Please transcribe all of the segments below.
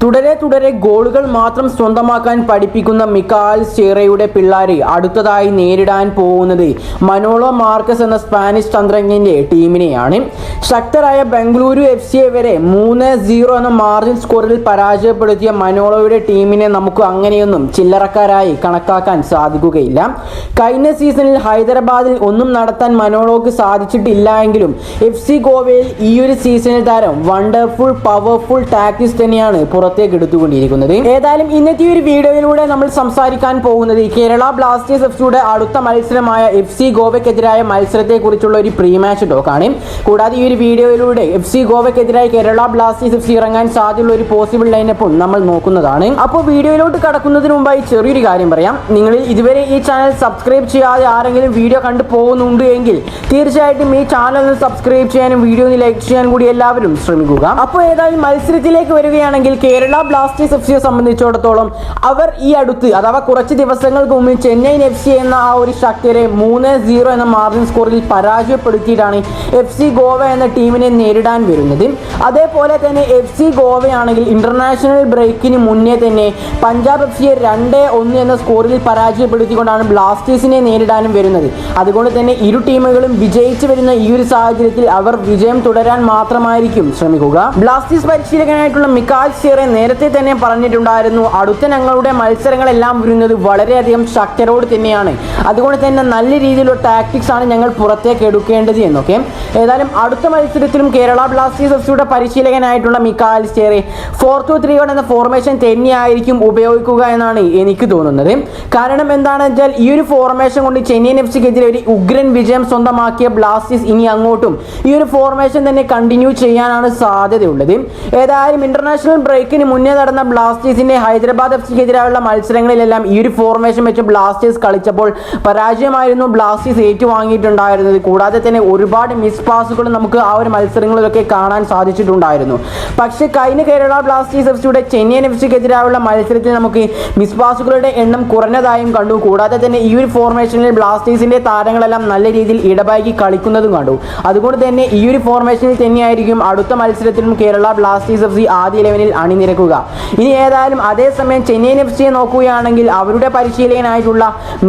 തുടരെ ഗോളുകൾ മാത്രം സ്വന്തമാക്കാൻ പഠിപ്പിക്കുന്ന മിക്കായൽ സ്റ്റീറയുടെ പിള്ളേരെ അടുത്തതായി നേരിടാൻ പോകുന്നത് മനോളോ മാർക്കസ് എന്ന സ്പാനിഷ് തന്ത്രജ്ഞന്റെ ടീമിനെയാണ്. ശക്തരായ ബംഗളൂരു FC വരെ 3-0 എന്ന മാർജിൻ സ്കോറിൽ പരാജയപ്പെടുത്തിയ മനോളോയുടെ ടീമിനെ നമുക്ക് അങ്ങനെയൊന്നും ചില്ലറക്കാരായി കണക്കാക്കാൻ സാധിക്കുകയില്ല. കഴിഞ്ഞ സീസണിൽ ഹൈദരാബാദിൽ ഒന്നും നടത്താൻ മനോളോക്ക് സാധിച്ചിട്ടില്ല എങ്കിലും FC ഗോവയിൽ ഈ ഒരു സീസണിൽ താരം വണ്ടർഫുൾ പവർഫുൾ ടാക്ടിക്സ് തന്നെയാണ് പുറത്തേക്ക് എടുത്തുകൊണ്ടിരിക്കുന്നത്. ഏതായാലും ഇന്നത്തെ ഒരു വീഡിയോയിലൂടെ നമ്മൾ സംസാരിക്കാൻ പോകുന്നത് കേരള ബ്ലാസ്റ്റേഴ്സ് എഫ്സിയുടെ അടുത്ത മത്സരമായ FC ഗോവയ്ക്കെതിരായ മത്സരത്തെ കുറിച്ചുള്ള ഒരു പ്രീ മാച്ച് ടോക്കാണ്. കൂടാതെ ഈ ഒരു വീഡിയോയിലൂടെ FC ഗോവയ്ക്കെതിരായി കേരള ബ്ലാസ്റ്റേഴ്സ് FC ഇറങ്ങാൻ സാധ്യതയുള്ള ഒരു പോസിബിൾ ലൈനപ്പും നമ്മൾ നോക്കുന്നതാണ്. അപ്പോൾ വീഡിയോയിലോട്ട് കടക്കുന്നതിന് മുമ്പായി ചെറിയൊരു കാര്യം പറയാം. നിങ്ങളിൽ ഇതുവരെ ഈ ചാനൽ സബ്സ്ക്രൈബ് ചെയ്യാതെ ആരെങ്കിലും വീഡിയോ കണ്ടു പോകുന്നുണ്ട് എങ്കിൽ തീർച്ചയായിട്ടും ഈ ചാനൽ ഒന്ന് സബ്സ്ക്രൈബ് ചെയ്യാനും വീഡിയോ ഒന്ന് ലൈക്ക് ചെയ്യാനും കൂടി എല്ലാവരും ശ്രമിക്കുക. അപ്പോൾ ഏതായാലും മത്സരത്തിലേക്ക് വരികയാണെങ്കിൽ കേരള ബ്ലാസ്റ്റേഴ്സ് എഫ്സിയെ സംബന്ധിച്ചിടത്തോളം അവർ ഈ അടുത്ത് അഥവാ കുറച്ച് ദിവസങ്ങൾക്ക് മുമ്പ് ചെന്നൈയിൻ FC എന്ന ആ ഒരു ശക്തിയെ 3-0 എന്ന മാർജിൻ സ്കോറിൽ പരാജയപ്പെടുത്തിയിട്ടാണ് FC ഗോവ എന്ന ടീമിനെ നേരിടാൻ വരുന്നത്. അതേപോലെ തന്നെ FC ഗോവയാണെങ്കിൽ ഇന്റർനാഷണൽ ബ്രേക്കിന് മുന്നേ തന്നെ പഞ്ചാബ് FCയെ 2-1 എന്ന സ്കോറിൽ പരാജയപ്പെടുത്തിക്കൊണ്ടാണ് ബ്ലാസ്റ്റേഴ്സിനെ നേരിടാനും വരുന്നത്. അതുകൊണ്ട് തന്നെ ഇരു ടീമുകളും വിജയിച്ചു വരുന്ന ഈ ഒരു സാഹചര്യത്തിൽ അവർ വിജയം തുടരാൻ മാത്രമായിരിക്കും ശ്രമിക്കുക. ബ്ലാസ്റ്റേഴ്സ് പരിശീലകനായിട്ടുള്ള മിക്കായൽ സ്റ്റീറ നേരത്തെ തന്നെ പറഞ്ഞിട്ടുണ്ടായിരുന്നു, അടുത്ത ഞങ്ങളുടെ മത്സരങ്ങളെല്ലാം വരുന്നത് വളരെയധികം ശക്തരോട് തന്നെയാണ്, അതുകൊണ്ട് തന്നെ നല്ല രീതിയിലുള്ള ടാക്ടിക്സ് ആണ് ഞങ്ങൾ പുറത്തേക്ക് എടുക്കേണ്ടത് എന്നൊക്കെ. ഏതായാലും അടുത്ത മത്സരത്തിലും കേരള ബ്ലാസ്റ്റേഴ്സ് എഫ്സിയുടെ പരിശീലകനായിട്ടുള്ള മിക്കായൽ സ്റ്റീറ 4-2-3-1 എന്ന ഫോർമേഷൻ തന്നെയായിരിക്കും ഉപയോഗിക്കുക എന്നാണ് എനിക്ക് തോന്നുന്നത്. കാരണം എന്താണെന്ന് വെച്ചാൽ ഈ ഒരു ഫോർമേഷൻ കൊണ്ട് ചെന്നൈയിൻ FCക്കെതിരെ ഒരു ഉഗ്രൻ വിജയം സ്വന്തമാക്കിയ ബ്ലാസ്റ്റേഴ്സ് ഇനി അങ്ങോട്ടും ഈ ഒരു ഫോർമേഷൻ തന്നെ കണ്ടിന്യൂ ചെയ്യാനാണ് സാധ്യതയുള്ളത്. ഏതായാലും ഇന്റർനാഷണൽ ബ്രേക്കിന് മുന്നേ നടന്ന ബ്ലാസ്റ്റേഴ്സിന്റെ ഹൈദരാബാദ് FCക്കെതിരായുള്ള മത്സരങ്ങളിലെല്ലാം ഈ ഒരു ഫോർമേഷൻ വെച്ച് ബ്ലാസ്റ്റേഴ്സ് കളിച്ചപ്പോൾ പരാജയമായിരുന്നു ബ്ലാസ്റ്റേഴ്സ് ഏറ്റുവാങ്ങിയിട്ടുണ്ടായിരുന്നത്. കൂടാതെ തന്നെ ഒരുപാട് മിസ് പാസുകൾ നമുക്ക് ആ ഒരു മത്സരങ്ങളിലൊക്കെ കാണാൻ സാധിച്ചിട്ടുണ്ടായിരുന്നു. പക്ഷേ കഴിഞ്ഞ കേരള ബ്ലാസ്റ്റേഴ്സ് എഫ്സിയുടെ ചെന്നൈയിൻ FCക്കെതിരായുള്ള മത്സരത്തിൽ നമുക്ക് മിസ് പാസുകളുടെ എണ്ണം കുറഞ്ഞതായും കണ്ടു. കൂടാതെ തന്നെ ഈ ഒരു ഫോർമേഷനിൽ ബ്ലാസ്റ്റേഴ്സിന്റെ താരങ്ങളെല്ലാം നല്ല രീതിയിൽ ഇടപഴകി കളിക്കുന്നതും കണ്ടു. അതുകൊണ്ട് തന്നെ ഈ ഒരു ഫോർമേഷനിൽ തന്നെയായിരിക്കും അടുത്ത മത്സരത്തിലും കേരള ബ്ലാസ്റ്റേഴ്സ് FC ആദ്യ 11-ൽ അണിനിരക്കുക. ഇനി ഏതായാലും അതേസമയം ചെന്നൈയിൻ FCയെ നോക്കുകയാണെങ്കിൽ അവരുടെ പരിശീലകനായിട്ടുള്ള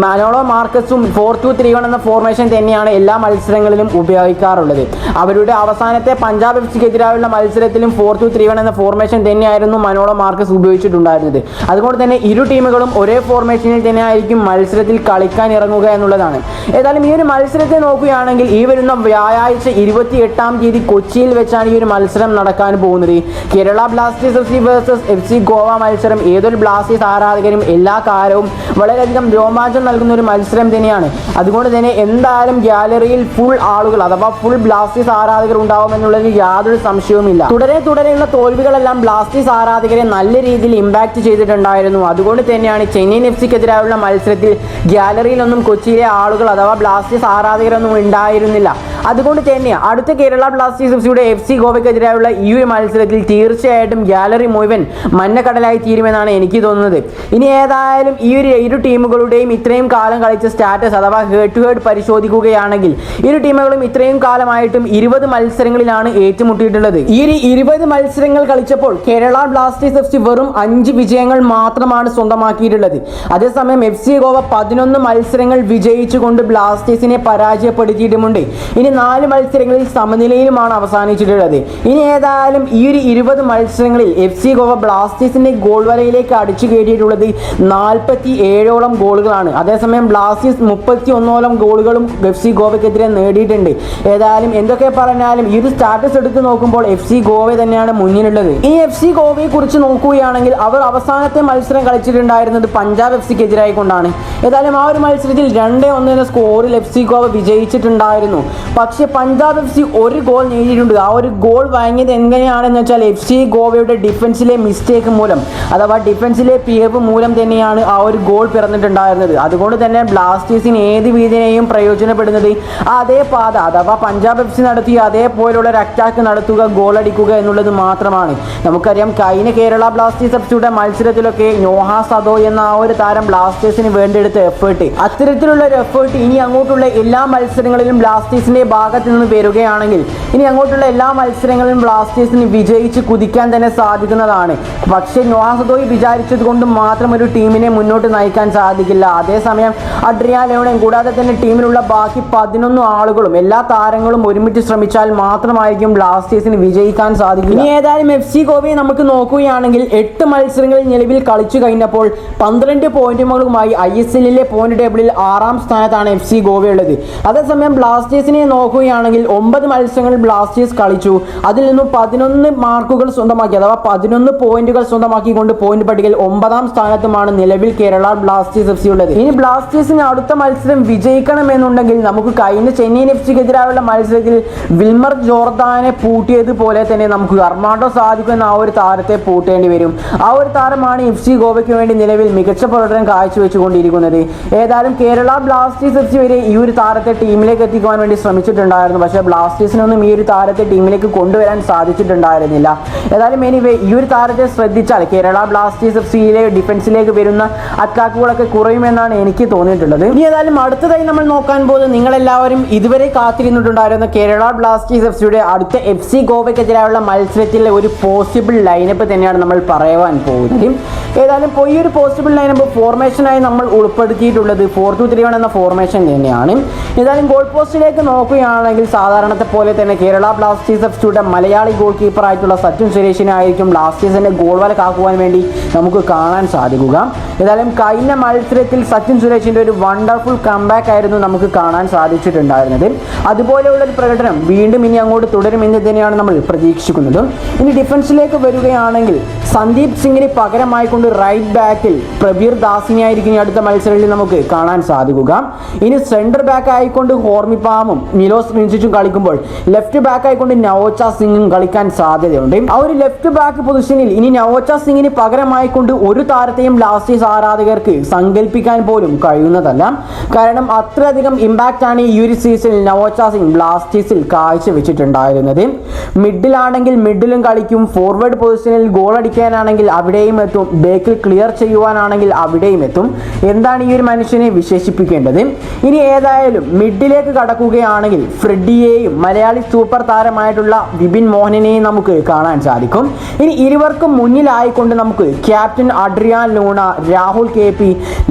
മനോളോ മാർക്കസും 4-2-3-1 എന്ന ഫോർമേഷൻ തന്നെയാണ് എല്ലാ മത്സരങ്ങളിലും ഉപയോഗിക്കാറുള്ളത്. അവരുടെ അവസാനത്തെ പഞ്ചാബ് FCക്കെതിരായുള്ള മത്സരത്തിലും 4-2-3-1 എന്ന ഫോർമേഷൻ തന്നെയായിരുന്നു മനോളോ മാർക്കസ് ഉപയോഗിച്ചിട്ടുണ്ടായിരുന്നത്. അതുകൊണ്ട് തന്നെ ഇരു ടീമുകളും ഒരേ ഫോർമേഷനിൽ തന്നെയായിരിക്കും മത്സരത്തിൽ കളിക്കാൻ ഇറങ്ങുക എന്നുള്ളതാണ്. ഏതായാലും ഈ ഒരു മത്സരത്തെ നോക്കുകയാണെങ്കിൽ ഈ വരുന്ന വ്യാഴാഴ്ച 28-ാം തീയതി കൊച്ചിയിൽ വെച്ചാണ് ഈ ഒരു മത്സരം നടക്കാൻ പോകുന്നത്. Kerala Blasters FC versus FC Goa മത്സരം ഏതൊരു ബ്ലാസ്റ്റേഴ്സ് ആരാധകരും എല്ലാ കാലവും വളരെയധികം രോമാഞ്ചം നൽകുന്ന ഒരു മത്സരം തന്നെയാണ്. അതുകൊണ്ട് തന്നെ എന്തായാലും ഗാലറിയിൽ ഫുൾ ആളുകൾ അഥവാ ഫുൾ ബ്ലാസ്റ്റേഴ്സ് ആരാധകർ ഉണ്ടാവുമെന്നുള്ളതിൽ യാതൊരു സംശയവുമില്ല. തുടരെയുള്ള തോൽവികളെല്ലാം ബ്ലാസ്റ്റേഴ്സ് ആരാധകരെ നല്ല രീതിയിൽ ഇമ്പാക്ട് ചെയ്തിട്ടുണ്ടായിരുന്നു. അതുകൊണ്ട് തന്നെയാണ് ചെന്നൈയിൻ FCക്കെതിരായുള്ള മത്സരത്തിൽ ഗാലറിയിലൊന്നും കൊച്ചിയിലെ ആളുകൾ അഥവാ ബ്ലാസ്റ്റേഴ്സ് ആരാധകരൊന്നും ഉണ്ടായിരുന്നില്ല. അതുകൊണ്ട് തന്നെ അടുത്ത കേരള ബ്ലാസ്റ്റേഴ്സ് എഫ്സിയുടെ FC ഗോവയ്ക്കെതിരായുള്ള ഈ ഒരു മത്സരത്തിൽ തീർച്ചയായിട്ടും ഗാലറി മുഴുവൻ മഞ്ഞക്കടലായി തീരുമെന്നാണ് എനിക്ക് തോന്നുന്നത്. ഇനി ഏതായാലും ഈ ഒരു ഇരു ടീമുകളുടെയും ഇത്രയും കാലം കളിച്ച സ്റ്റാറ്റസ് അഥവാ ഹെഡ് ടു ഹെഡ് പരിശോധിക്കുകയാണെങ്കിൽ ഇരു ടീമുകളും ഇത്രയും കാലമായിട്ടും 20 മത്സരങ്ങളിലാണ് ഏറ്റുമുട്ടിയിട്ടുള്ളത്. ഈ 20 മത്സരങ്ങൾ കളിച്ചപ്പോൾ കേരള ബ്ലാസ്റ്റേഴ്സ് FC വെറും 5 വിജയങ്ങൾ മാത്രമാണ് സ്വന്തമാക്കിയിട്ടുള്ളത്. അതേസമയം FC ഗോവ 11 മത്സരങ്ങൾ വിജയിച്ചുകൊണ്ട് ബ്ലാസ്റ്റേഴ്സിനെ പരാജയപ്പെടുത്തിയിട്ടുമുണ്ട്. ഇനി 4 മത്സരങ്ങളിൽ സമനിലയിലുമാണ് അവസാനിച്ചിട്ടുള്ളത്. ഇനി ഏതായാലും ഈ ഒരു 20 മത്സരങ്ങളിൽ FC ഗോവ ബ്ലാസ്റ്റേഴ്സിന്റെ ഗോൾ വലയിലേക്ക് അടിച്ചു കയറ്റിയിട്ടുള്ളത് 47ഓളം ഗോളുകളാണ്. അതേസമയം ബ്ലാസ്റ്റേഴ്സ് 31ഓളം ഗോളുകളും FC ഗോവയ്ക്കെതിരെ നേടിയിട്ടുണ്ട്. ഏതായാലും എന്തൊക്കെ പറഞ്ഞാലും ഈ ഒരു സ്റ്റാറ്റസ് എടുത്ത് നോക്കുമ്പോൾ FC ഗോവ തന്നെയാണ് മുന്നിലുള്ളത്. ഈ FC ഗോവയെ കുറിച്ച് നോക്കുകയാണെങ്കിൽ അവർ അവസാനത്തെ മത്സരം കളിച്ചിട്ടുണ്ടായിരുന്നത് പഞ്ചാബ് FCക്കെതിരായി കൊണ്ടാണ്. ഏതായാലും ആ ഒരു മത്സരത്തിൽ 2-1 എന്ന സ്കോറിൽ FC ഗോവ വിജയിച്ചിട്ടുണ്ടായിരുന്നു. പക്ഷേ പഞ്ചാബ് FC ഒരു ഗോൾ നേടിയിട്ടുണ്ട്. ആ ഒരു ഗോൾ വാങ്ങിയത് എങ്ങനെയാണെന്ന് വെച്ചാൽ FC ഗോവയുടെ ഡിഫൻസിലെ മിസ്റ്റേക്ക് മൂലം അഥവാ ഡിഫൻസിലെ പിഴവ് മൂലം തന്നെയാണ് ആ ഒരു ഗോൾ പിറന്നിട്ടുണ്ടായിരുന്നത്. അതുകൊണ്ട് തന്നെ ബ്ലാസ്റ്റേഴ്സിന് ഏത് രീതിയിലെയും പ്രയോജനപ്പെടുന്നത് അതേ പാത അഥവാ പഞ്ചാബ് FC നടത്തിയ അതേപോലുള്ള ഒരു അറ്റാക്ക് നടത്തുക, ഗോൾ അടിക്കുക എന്നുള്ളത് മാത്രമാണ്. നമുക്കറിയാം കഴിഞ്ഞ കേരള ബ്ലാസ്റ്റേഴ്സ് എഫ്സിയുടെ മത്സരത്തിലൊക്കെ നോഹ സദോ എന്ന ആ ഒരു താരം ബ്ലാസ്റ്റേഴ്സിന് വേണ്ടിയെടുത്ത എഫേർട്ട്, അത്തരത്തിലുള്ള ഒരു എഫേർട്ട് ഇനി അങ്ങോട്ടുള്ള എല്ലാ മത്സരങ്ങളിലും ബ്ലാസ്റ്റേഴ്സിന്റെ ഭാഗത്ത് നിന്ന് വരികയാണെങ്കിൽ ഇനി അങ്ങോട്ടുള്ള എല്ലാ മത്സരങ്ങളിലും ബ്ലാസ്റ്റേഴ്സിന് വിജയിച്ച് കുതിക്കാൻ തന്നെ സാധിക്കുന്ന ലഭിക്കുന്നതാണ്. പക്ഷേ നോഹ സദോയി വിചാരിച്ചത് കൊണ്ട് മാത്രം ഒരു ടീമിനെ മുന്നോട്ട് നയിക്കാൻ സാധിക്കില്ല. അതേസമയം അഡ്രിയാൻ ലെയോണയും കൂടാതെ തന്നെ ടീമിലുള്ള ബാക്കി 11 ആളുകളും എല്ലാ താരങ്ങളും ഒരുമിച്ച് ശ്രമിച്ചാൽ മാത്രമായിരിക്കും ബ്ലാസ്റ്റേഴ്സിന് വിജയിക്കാൻ സാധിക്കും. ഇനി ഏതായാലും FC ഗോവയെ നമുക്ക് നോക്കുകയാണെങ്കിൽ 8 മത്സരങ്ങളിൽ നിലവിൽ കളിച്ചു കഴിഞ്ഞപ്പോൾ 12 പോയിന്റുകളുമായി ISLലെ പോയിന്റ് ടേബിളിൽ 6ാം സ്ഥാനത്താണ് FC ഗോവയുള്ളത്. അതേസമയം ബ്ലാസ്റ്റേഴ്സിനെ നോക്കുകയാണെങ്കിൽ 9 മത്സരങ്ങളിൽ ബ്ലാസ്റ്റേഴ്സ് കളിച്ചു. അതിൽ നിന്നും 11 മാർക്കുകൾ സ്വന്തമാക്കി, അഥവാ 11 പോയിന്റുകൾ സ്വന്തമാക്കിക്കൊണ്ട് പോയിന്റ് പട്ടികയിൽ 9ാം സ്ഥാനത്തുമാണ് നിലവിൽ കേരള ബ്ലാസ്റ്റേഴ്സ് FC ഉള്ളത്. ഇനി ബ്ലാസ്റ്റേഴ്സിന് അടുത്ത മത്സരം വിജയിക്കണമെന്നുണ്ടെങ്കിൽ നമുക്ക് കഴിഞ്ഞ ചെന്നൈയിൻ FCക്കെതിരായുള്ള മത്സരത്തിൽ വിൽമർ ജോർദാനെ പൂട്ടിയതുപോലെ തന്നെ നമുക്ക് അർമാണ്ടോ സാദിഖ് എന്ന ആ ഒരു താരത്തെ പൂട്ടേണ്ടി വരും. ആ ഒരു താരമാണ് FC ഗോവയ്ക്ക് വേണ്ടി നിലവിൽ മികച്ച പ്രകടനം കാഴ്ചവെച്ചുകൊണ്ടിരിക്കുന്നത്. ഏതായാലും കേരള ബ്ലാസ്റ്റേഴ്സ് FC വരെ ഈ ഒരു താരത്തെ ടീമിലേക്ക് എത്തിക്കുവാൻ വേണ്ടി ശ്രമിച്ചിട്ടുണ്ടായിരുന്നു. പക്ഷേ ബ്ലാസ്റ്റേഴ്സിനൊന്നും ഈ ഒരു താരത്തെ ടീമിലേക്ക് കൊണ്ടുവരാൻ സാധിച്ചിട്ടുണ്ടായിരുന്നില്ല. ഏതായാലും എനിവേ ഈ ഒരു താരത്തെ ശ്രദ്ധിച്ചാൽ കേരള ബ്ലാസ്റ്റേഴ്സ് FCയിലെ ഡിഫൻസിലേക്ക് വരുന്ന അറ്റാക്കുകളൊക്കെ കുറയുമെന്നാണ് എനിക്ക് തോന്നിയിട്ടുള്ളത്. ഇനി ഏതായാലും അടുത്തതായി നമ്മൾ നോക്കാൻ പോകുന്നത് നിങ്ങളെല്ലാവരും ഇതുവരെ കാത്തിരുന്നിട്ടുണ്ടായിരുന്ന കേരള ബ്ലാസ്റ്റേഴ്സ് FCയുടെ അടുത്ത FC ഗോവയ്ക്കെതിരായുള്ള മത്സരത്തിലെ ഒരു പോസിബിൾ ലൈനപ്പ് തന്നെയാണ് നമ്മൾ പറയുവാൻ പോകുന്നത്. ഏതായാലും ഈ ഒരു പോസിബിൾ ലൈനപ്പ് ഫോർമേഷനായി നമ്മൾ ഉൾപ്പെടുത്തിയിട്ടുള്ളത് 4-2-3-1 എന്ന ഫോർമേഷൻ തന്നെയാണ്. ഏതായാലും ഗോൾ പോസ്റ്റിലേക്ക് നോക്കുകയാണെങ്കിൽ സാധാരണത്തെ പോലെ തന്നെ കേരള ബ്ലാസ്റ്റേഴ്സ് FCയുടെ മലയാളി ഗോൾ കീപ്പറായിട്ടുള്ള സച്ചിൻ സുരേഷിനായിരിക്കും ബ്ലാസ്റ്റേഴ്സിന്റെ ഗോൾ വല കാക്കുവാൻ വേണ്ടി നമുക്ക് കാണാൻ സാധിക്കുക. ഏതായാലും കഴിഞ്ഞ മത്സരത്തിൽ സച്ചിൻ സുരേഷിന്റെ ഒരു വണ്ടർഫുൾ കംബാക്ക് ആയിരുന്നു നമുക്ക് കാണാൻ സാധിച്ചിട്ടുണ്ടായിരുന്നത്. അതുപോലെയുള്ള ഒരു പ്രകടനം വീണ്ടും ഇനി അങ്ങോട്ട് തുടരുമെന്ന് തന്നെയാണ് നമ്മൾ പ്രതീക്ഷിക്കുന്നത്. ഇനി ഡിഫൻസിലേക്ക് വരികയാണെങ്കിൽ സന്ദീപ് സിംഗിന് പകരമായിക്കൊണ്ട് റൈറ്റ് ബാക്കിൽ പ്രബീർ ദാസിനെ ആയിരിക്കും ഈ അടുത്ത മത്സരത്തിൽ നമുക്ക് കാണാൻ സാധിക്കുക. ഇനി സെൻറ്റർ ബാക്ക് ആയിക്കൊണ്ട് ഹോർമിപ്പാമും മിലോസ് റിൻസിച്ചും കളിക്കുമ്പോൾ ലെഫ്റ്റ് ബാക്ക് ആയിക്കൊണ്ട് നവോച്ച സിംഗും കളിക്കാൻ സാധ്യതയുണ്ട്. ആ ഒരു ലെഫ്റ്റ് ബാക്ക് പൊസിഷനിൽ ഇനി നവോച്ച സിംഗിന് പകരമായിക്കൊണ്ട് ഒരു താരത്തെയും ബ്ലാസ്റ്റേഴ്സ് ആരാധകർക്ക് സങ്കല്പിക്കാൻ പോലും കഴിയുന്നതല്ല. കാരണം അത്രയധികം ഇമ്പാക്റ്റ് ആണ് ഈ ഒരു സീസണിൽ നവോച്ച സിംഗ് ബ്ലാസ്റ്റേഴ്സിൽ കാഴ്ചവെച്ചിട്ടുണ്ടായിരുന്നത്. മിഡിലാണെങ്കിൽ മിഡിലും കളിക്കും, ഫോർവേഡ് പൊസിഷനിൽ ഗോൾ അടിക്കാനാണെങ്കിൽ അവിടെയും എത്തും, ബേക്കിൽ ക്ലിയർ ചെയ്യുവാനാണെങ്കിൽ അവിടെയും എത്തും. എന്താണ് ഈ ഒരു മനുഷ്യനെ വിശേഷിപ്പിക്കേണ്ടത്? ഇനി ഏതായാലും മിഡിലേക്ക് കടക്കുകയാണെങ്കിൽ ഫ്രെഡിയെയും മലയാളി സൂപ്പർ താരമായിട്ടുള്ള വിപിൻ മോഹനനെയും നമുക്ക് കാണാൻ സാധിക്കും. ഇനി ഇരുവർക്കും മുന്നിലായിക്കൊണ്ട് നമുക്ക് captain Adrian Luna, Rahul KP,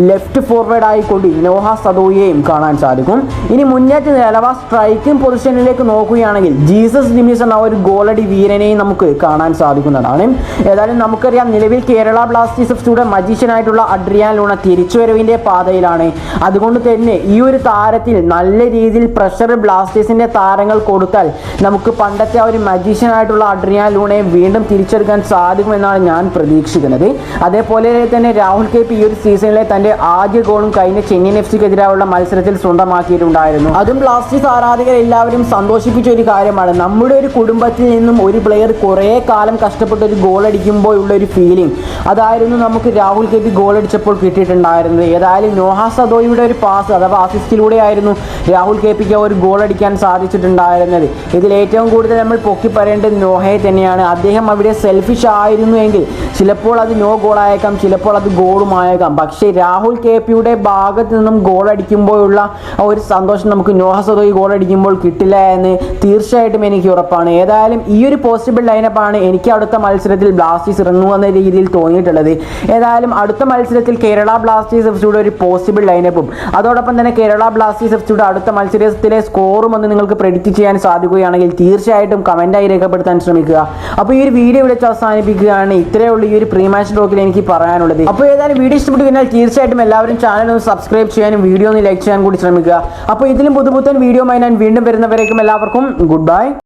left forward ആയിക്കൊണ്ട് നോഹ സദോയിയെയും കാണാൻ സാധിക്കും. ഇനി മുന്നേറ്റ അഥവാ സ്ട്രൈക്കിംഗ് പൊസിഷനിലേക്ക് നോക്കുകയാണെങ്കിൽ ജീസസ് ഡിമിസ് എന്ന ഒരു ഗോളടി വീരനെയും നമുക്ക് കാണാൻ സാധിക്കുന്നതാണ്. ഏതായാലും നമുക്കറിയാം നിലവിൽ കേരള ബ്ലാസ്റ്റേഴ്സ് FCയുടെ മജീഷ്യനായിട്ടുള്ള അഡ്രിയാൻ ലൂണ തിരിച്ചുവരവിൻ്റെ പാതയിലാണ്. അതുകൊണ്ട് തന്നെ ഈ ഒരു താരത്തിൽ നല്ല രീതിയിൽ പ്രഷർ ബ്ലാസ്റ്റേഴ്സിൻ്റെ താരങ്ങൾ കൊടുത്താൽ നമുക്ക് പണ്ടത്തെ ആ ഒരു മജീഷ്യനായിട്ടുള്ള അഡ്രിയാൻ ലൂണയെ വീണ്ടും തിരിച്ചെടുക്കാൻ സാധിക്കുമെന്നാണ് ഞാൻ പ്രതീക്ഷിക്കുന്നത്. അതേപോലെ തന്നെ രാഹുൽ KP ഈ ഒരു സീസണിലെ തൻ്റെ ആദ്യ ഗോളും കഴിഞ്ഞ ചെന്നൈയിൻ FCക്കെതിരായുള്ള മത്സരത്തിൽ സ്വന്തമാക്കിയിട്ടുണ്ടായിരുന്നു. അതും ബ്ലാസ്റ്റേഴ്സ് ആരാധകർ എല്ലാവരും സന്തോഷിപ്പിച്ച ഒരു കാര്യമാണ്. നമ്മുടെ ഒരു കുടുംബത്തിൽ നിന്നും ഒരു പ്ലെയർ കുറേ കാലം കഷ്ടപ്പെട്ട് ഒരു ഗോൾ അടിക്കുമ്പോൾ ഉള്ള ഒരു ഫീലിംഗ് അതായിരുന്നു നമുക്ക് രാഹുൽ KP ഗോൾ അടിച്ചപ്പോൾ കിട്ടിയിട്ടുണ്ടായിരുന്നത്. ഏതായാലും നോഹ സദോയിയുടെ ഒരു പാസ് അഥവാ അസിസ്റ്റിലൂടെ ആയിരുന്നു രാഹുൽ KPക്ക് ഒരു ഗോൾ അടിക്കാൻ സാധിച്ചിട്ടുണ്ടായിരുന്നത്. ഇതിൽ ഏറ്റവും കൂടുതൽ നമ്മൾ പൊക്കി പറയേണ്ടത് നോഹയെ തന്നെയാണ്. അദ്ദേഹം അവിടെ സെൽഫിഷ് ആയിരുന്നു എങ്കിൽ ചിലപ്പോൾ അത് നോ ഗോൾ ആയേക്കാം, ചിലപ്പോൾ അത് ഗോളുമായേക്കാം. പക്ഷേ രാഹുൽ KPയുടെ ഭാഗത്ത് നിന്നും ഗോൾ അടിക്കുമ്പോഴുള്ള ആ ഒരു സന്തോഷം നമുക്ക് നോഹ സദോയി ഗോൾ അടിക്കുമ്പോൾ കിട്ടില്ല എന്ന് തീർച്ചയായിട്ടും എനിക്ക് ഉറപ്പാണ്. ഏതായാലും ഈ ഒരു പോസിബിൾ ലൈനപ്പാണ് എനിക്ക് അടുത്ത മത്സരത്തിൽ ബ്ലാസ്റ്റേഴ്സ് ഇറങ്ങുമെന്ന രീതിയിൽ തോന്നിയിട്ടുള്ളത്. ഏതായാലും അടുത്ത മത്സരത്തിൽ കേരള ബ്ലാസ്റ്റേഴ്സ് FCയുടെ ഒരു പോസിബിൾ ലൈനപ്പും അതോടൊപ്പം തന്നെ കേരള ബ്ലാസ്റ്റേഴ്സ് FCയുടെ അടുത്ത മത്സരത്തിലെ സ്കോറും ഒന്ന് നിങ്ങൾക്ക് പ്രെഡിക്റ്റ് ചെയ്യാൻ സാധിക്കുകയാണെങ്കിൽ തീർച്ചയായിട്ടും കമൻറ്റായി രേഖപ്പെടുത്താൻ ശ്രമിക്കുക. അപ്പോൾ ഈ ഒരു വീഡിയോ ഇവിടെ അവസാനിപ്പിക്കുകയാണ്. ഇത്രയേ ഉള്ളൂ ഈ ഒരു പ്രീ മാച്ച് ടോക്കിൽ എനിക്ക് പറയാനുള്ളത്. അപ്പോൾ ഏതായാലും വീഡിയോ ഇഷ്ടപ്പെട്ടു കഴിഞ്ഞാൽ തീർച്ചയായിട്ടും എല്ലാവരും ചാനൽ ഒന്ന് സബ്സ്ക്രൈബ് ചെയ്യാനും വീഡിയോ ഒന്ന് ലൈക്ക് ചെയ്യാൻ കൂടി ശ്രമിക്കുക. അപ്പോൾ ഇതിലും പുതുപുത്തൻ വീഡിയോയുമായി ഞാൻ വീണ്ടും വരുന്നവരേക്കും എല്ലാവർക്കും ഗുഡ് ബൈ.